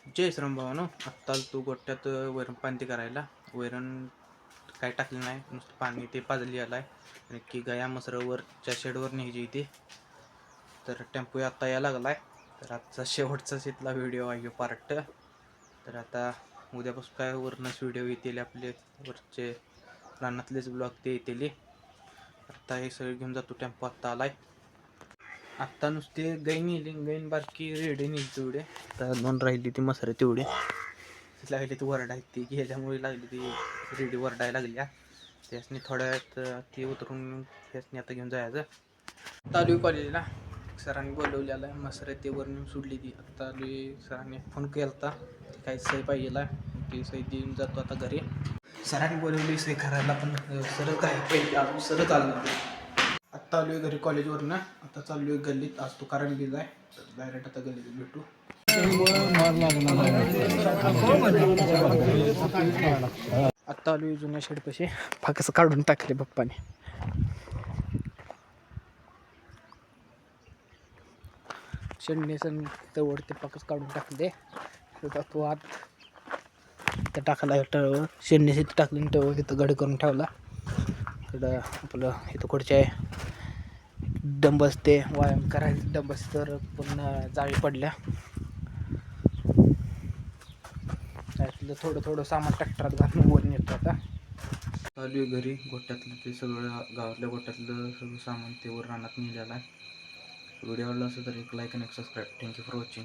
जय श्रीराम भावानो, आत्ता तू गोट्यात वैरण पाणी करायला. वैरण काय टाकलं नाही, नुसतं पाणी ते पाजली आलाय आणि की गया मसरवरच्या शेडवर न्यायची इथे. तर टेम्पो आता यायला लागलाय. तर आजचा शेवटचाच इथला व्हिडिओ आहे पार्ट. तर आता उद्यापासून काय वरनच व्हिडिओ येतील आपले वरचे रानातलेच ब्लॉग ते येतील. आत्ता हे सगळं घेऊन जातो. टेम्पो आत्ता आलाय. आत्ता नुसते गाई नेली, गाईन बारकी रेडी नेली तेवढे. तर दोन राहिली ती मसरे तेवढे लागली ती वरडाय, ती गेल्यामुळे लागली ती रेडी वरडायला लागल्या. त्यासनी थोड्या वेळात ती उतरून त्यासनी आता घेऊन जायचं. चालू कॉलेजला सरांनी बोलवलेलं आहे. मसरे ते वर नेऊन सोडली ती. आता चालू सरांनी फोन केला होता, काही सही पाहिजेला. ती सही देऊन जातो आता घरी. सरांनी बोलवली सही करायला, पण सरच काय पाहिजे अजून सरच आलं नाही. आत्ता आलो आहे घरी कॉलेजवरनं. आता चाललो आहे गल्लीत. आज तो कारण गेला आहे, तर डायरेक्ट आता गल्लीत भेटू. आत्ता आलो आहे जुन्या शेडपाशी. फाकस काढून टाकले पप्पाने. शेडने सण तवड ते फाकस काढून टाकले. तो आत तर टाकला टळवर. शेडने तिथं टाकली टळवर तिथं गड करून ठेवला. तिथं आपलं इथं कुठचे आहे डंबस ते व्यायाम करायचे डंबस, तर पुन्हा जाळी पडल्या. त्यातलं थोडं थोडं सामान ट्रॅक्टरात घालून वर नेतो आता. चालू आहे घरी. गोट्यातलं ते सगळं गावातल्या गोट्यातलं सगळं सामान ते वर रानात नेलेलं आहे. व्हिडिओ आवडला असेल तर एक लाईक आणि एक सबस्क्राईब. Thank you for watching.